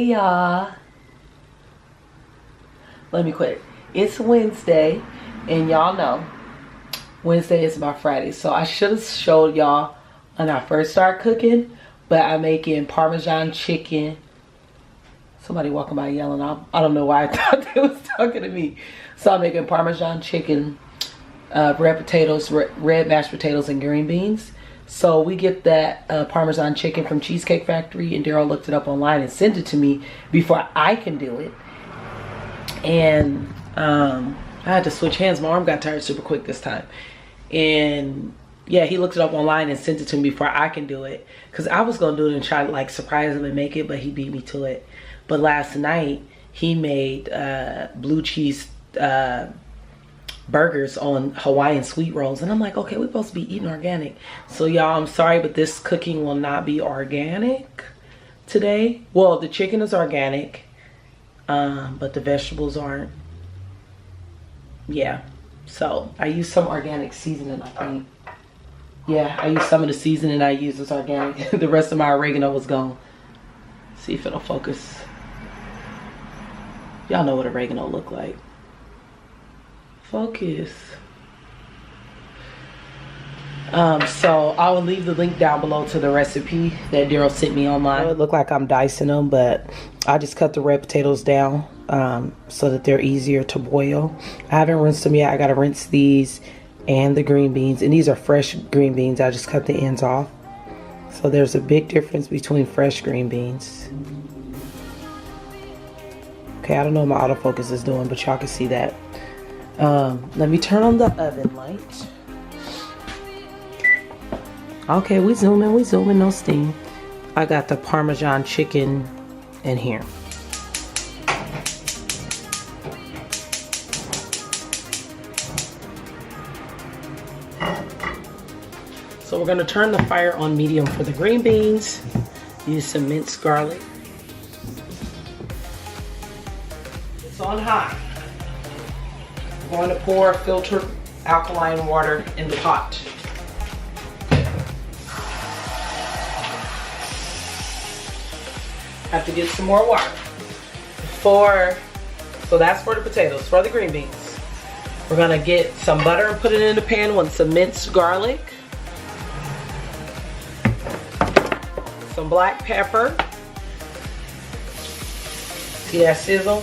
y'all. Let me quit. It's Wednesday, and y'all know Wednesday is my Friday. So I should have showed y'all when I first started cooking, but I'm making Parmesan chicken. Somebody walking by yelling. I don't know why I thought they was talking to me. So I'm making Parmesan chicken, red potatoes, red mashed potatoes, and green beans. So we get that Parmesan chicken from Cheesecake Factory, and Daryl looked it up online and sent it to me before I can do it. And I had to switch hands. My arm got tired super quick this time. And yeah, he looked it up online and sent it to me before I can do it. Because I was going to do it and try to like surprise him and make it, but he beat me to it. But last night, he made blue cheese burgers on Hawaiian sweet rolls. And I'm like, okay, we're supposed to be eating organic. So y'all, I'm sorry, but this cooking will not be organic today. Well, the chicken is organic, but the vegetables aren't. Yeah, so I used some organic seasoning, I think. Yeah, I used some of the seasoning I used as organic. The rest of my oregano was gone. See if it'll focus. Y'all know what oregano look like. Focus. So I will leave the link down below to the recipe that Daryl sent me online. It look like I'm dicing them, but I just cut the red potatoes down so that they're easier to boil. I haven't rinsed them yet. I gotta rinse these and the green beans, and these are fresh green beans. I just cut the ends off. So there's a big difference between fresh green beans. Okay, I don't know what my autofocus is doing, but y'all can see that. Let me turn on the oven light. Okay, we zooming, no steam. I got the Parmesan chicken in here. So we're gonna turn the fire on medium for the green beans. Use some minced garlic. It's on high. I'm going to pour filtered alkaline water in the pot. Have to get some more water. So that's for the potatoes. For the green beans, we're gonna get some butter and put it in the pan with some minced garlic, some black pepper. See that sizzle?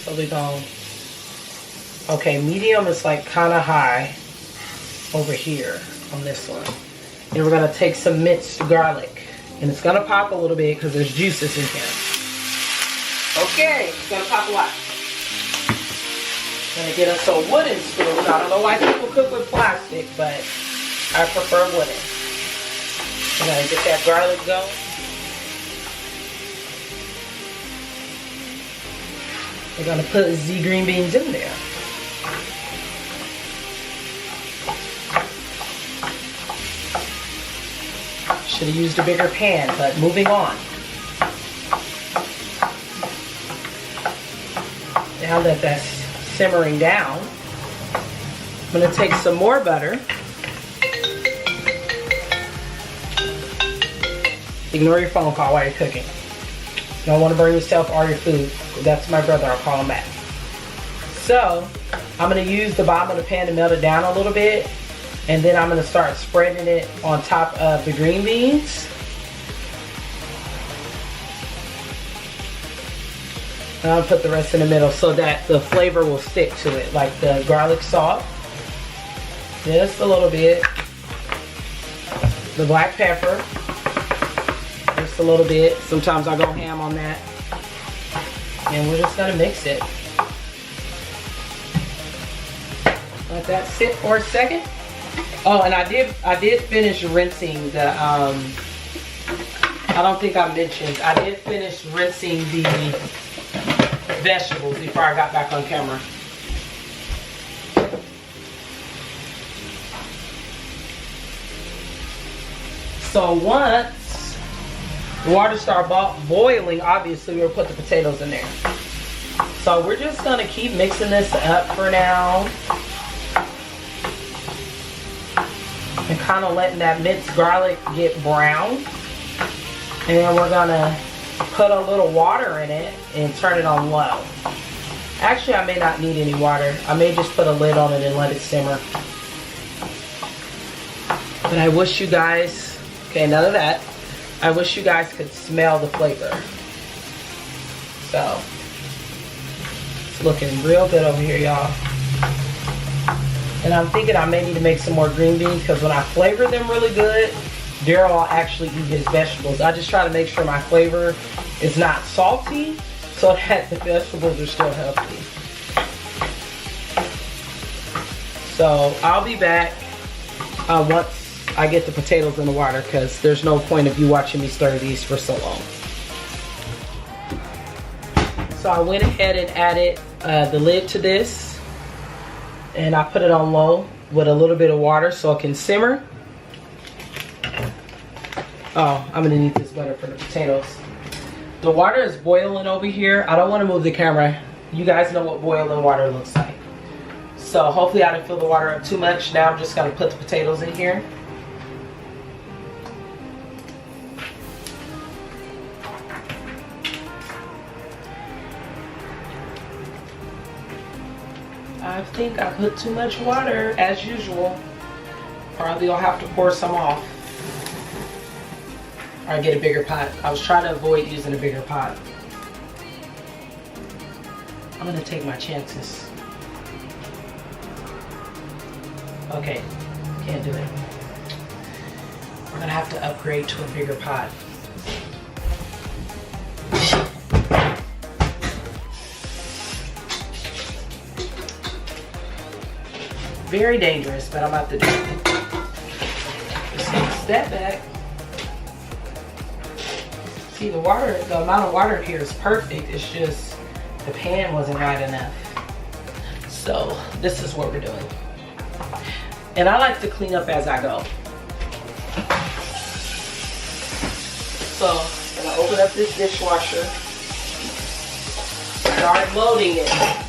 So we're going, okay, medium is like kind of high over here on this one. And we're gonna take some minced garlic, and it's gonna pop a little bit because there's juices in here. Okay, it's gonna pop a lot. Gonna get us a wooden spoon. I don't know why people cook with plastic, but I prefer wooden. I'm gonna get that garlic going. We're gonna put the green beans in there. Should have used a bigger pan, but moving on. Now that that's simmering down, I'm gonna take some more butter. Ignore your phone call while you're cooking. You don't want to burn yourself or your food. That's my brother, I'll call him back. So, I'm going to use the bottom of the pan to melt it down a little bit. And then I'm going to start spreading it on top of the green beans. And I'll put the rest in the middle so that the flavor will stick to it. Like the garlic salt. Just a little bit. The black pepper. Just a little bit. Sometimes I go ham on that. And we're just gonna mix it. Let that sit for a second. Oh, and I did finish rinsing the I don't think I mentioned, I did finish rinsing the vegetables before I got back on camera. So once the water starts boiling, obviously we'll put the potatoes in there. So we're just gonna keep mixing this up for now. And kind of letting that minced garlic get brown. And then we're gonna put a little water in it and turn it on low. Actually, I may not need any water. I may just put a lid on it and let it simmer. But I wish you guys, okay, none of that. I wish you guys could smell the flavor. So, it's looking real good over here, y'all. And I'm thinking I may need to make some more green beans because when I flavor them really good, Daryl will actually eat his vegetables. I just try to make sure my flavor is not salty so that the vegetables are still healthy. So I'll be back once I get the potatoes in the water because there's no point of you watching me stir these for so long. So I went ahead and added the lid to this, and I put it on low with a little bit of water so it can simmer. Oh, I'm gonna need this butter for the potatoes. The water is boiling over here. I don't want to move the camera. You guys know what boiling water looks like. So hopefully I didn't fill the water up too much. Now I'm just gonna put the potatoes in here. I think I put too much water as usual. Probably I'll have to pour some off. Or get a bigger pot. I was trying to avoid using a bigger pot. I'm gonna take my chances. Okay, can't do it. We're gonna have to upgrade to a bigger pot. Very dangerous, but I'm about to do it. Just take a step back. See, the amount of water here is perfect. It's just the pan wasn't right enough. So this is what we're doing. And I like to clean up as I go. So I'm gonna open up this dishwasher, start loading it.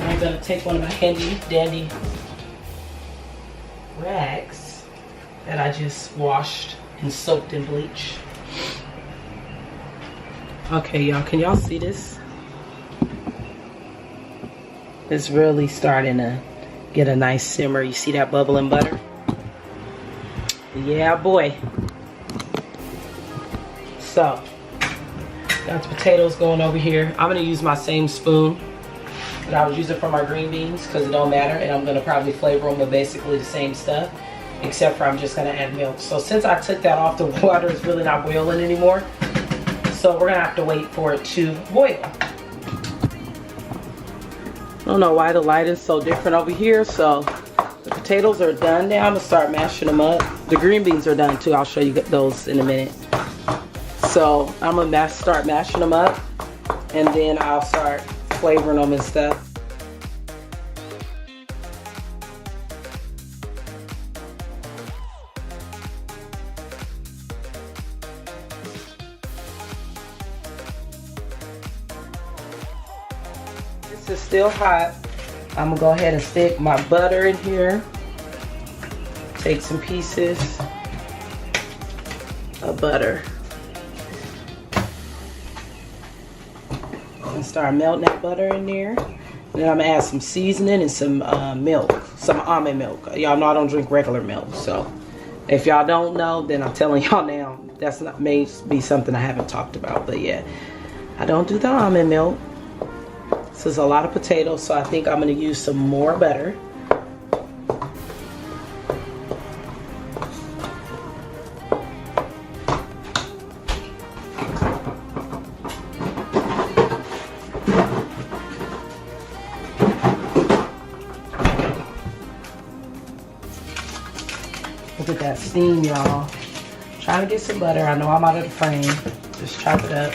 I'm gonna take one of my handy dandy rags that I just washed and soaked in bleach. Okay, y'all, can y'all see this? It's really starting to get a nice simmer. You see that bubbling butter? Yeah, boy. So, got the potatoes going over here. I'm gonna use my same spoon that I was using for my green beans because it don't matter, and I'm gonna probably flavor them with basically the same stuff, except for I'm just gonna add milk. So since I took that off, the water is really not boiling anymore. So we're gonna have to wait for it to boil. I don't know why the light is so different over here. So the potatoes are done now. I'm gonna start mashing them up. The green beans are done too. I'll show you those in a minute. So I'm gonna start mashing them up, and then I'll start flavoring them and stuff. This is still hot. I'm gonna go ahead and stick my butter in here. Take some pieces of butter. And start melting that butter in there. And then I'm gonna add some seasoning and some milk, some almond milk. Y'all know I don't drink regular milk, so if y'all don't know, then I'm telling y'all now. That's not may be something I haven't talked about, but yeah, I don't do the almond milk. This is a lot of potatoes, so I think I'm gonna use some more butter. Look at that steam, y'all. Trying to get some butter. I know I'm out of the frame. Just chop it up.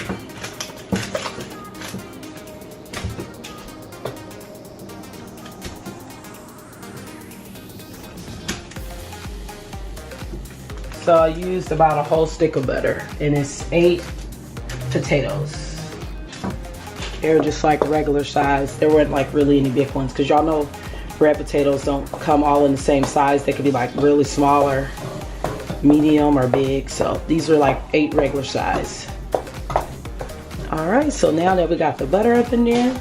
So I used about a whole stick of butter, and it's 8 potatoes. They were just like regular size. There weren't like really any big ones, because y'all know red potatoes don't come all in the same size. They could be like really small or medium or big. So these are like 8 regular size. All right, so now that we got the butter up in there,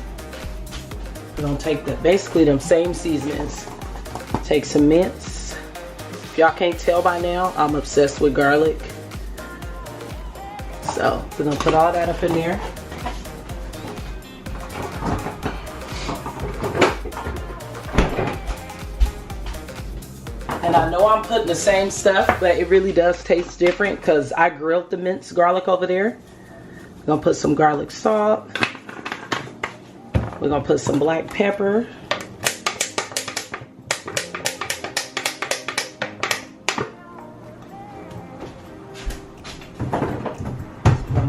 we're gonna take basically them same seasonings. Take some mince. If y'all can't tell by now, I'm obsessed with garlic. So we're gonna put all that up in there. And I know I'm putting the same stuff, but it really does taste different because I grilled the minced garlic over there. We're gonna put some garlic salt. We're gonna put some black pepper.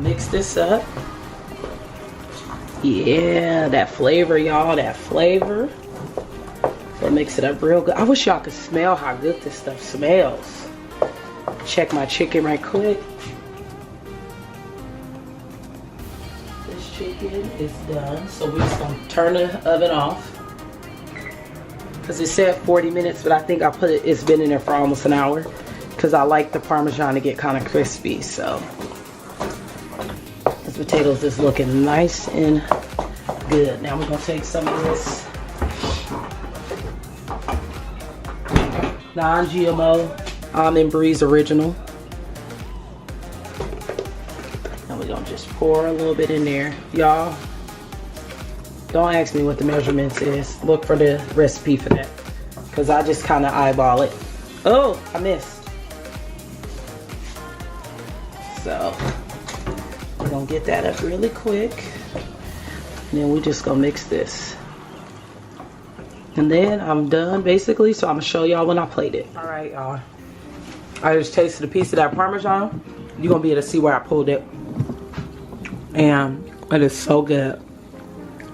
Mix this up. Yeah, that flavor, y'all, that flavor. So mix it up real good. I wish y'all could smell how good this stuff smells. Check my chicken right quick. This chicken is done. So we're just gonna turn the oven off. Because it said 40 minutes, but I think it's been in there for almost an hour. Because I like the Parmesan to get kind of crispy, so. Potatoes is looking nice and good. Now we're gonna take some of this non-GMO Almond Breeze Original. And we're gonna just pour a little bit in there. Y'all, don't ask me what the measurements is. Look for the recipe for that. Because I just kind of eyeball it. Oh, I missed. So we're gonna get that up really quick, and then we just gonna mix this, and then I'm done basically. So I'm gonna show y'all when I plate it. All right, y'all, I just tasted a piece of that Parmesan. You're gonna be able to see where I pulled it, and it is so good.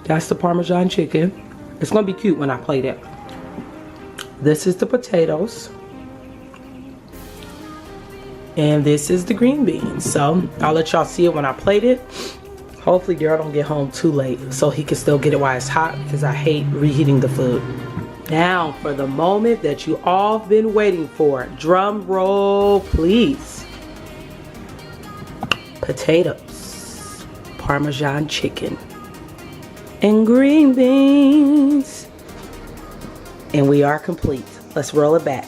That's the Parmesan chicken. It's gonna be cute when I plate it. This is the potatoes. And this is the green beans. So I'll let y'all see it when I plate it. Hopefully Daryl don't get home too late so he can still get it while it's hot, because I hate reheating the food. Now for the moment that you all been waiting for. Drum roll, please. Potatoes, Parmesan chicken, and green beans. And we are complete. Let's roll it back.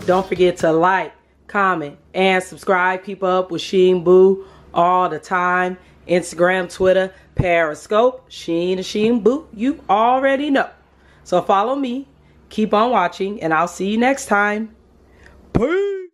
Don't forget to like, comment, and subscribe. Keep up with Sheen Boo all the time. Instagram, Twitter, Periscope, Sheen and Sheen Boo. You already know. So follow me. Keep on watching, and I'll see you next time. Peace.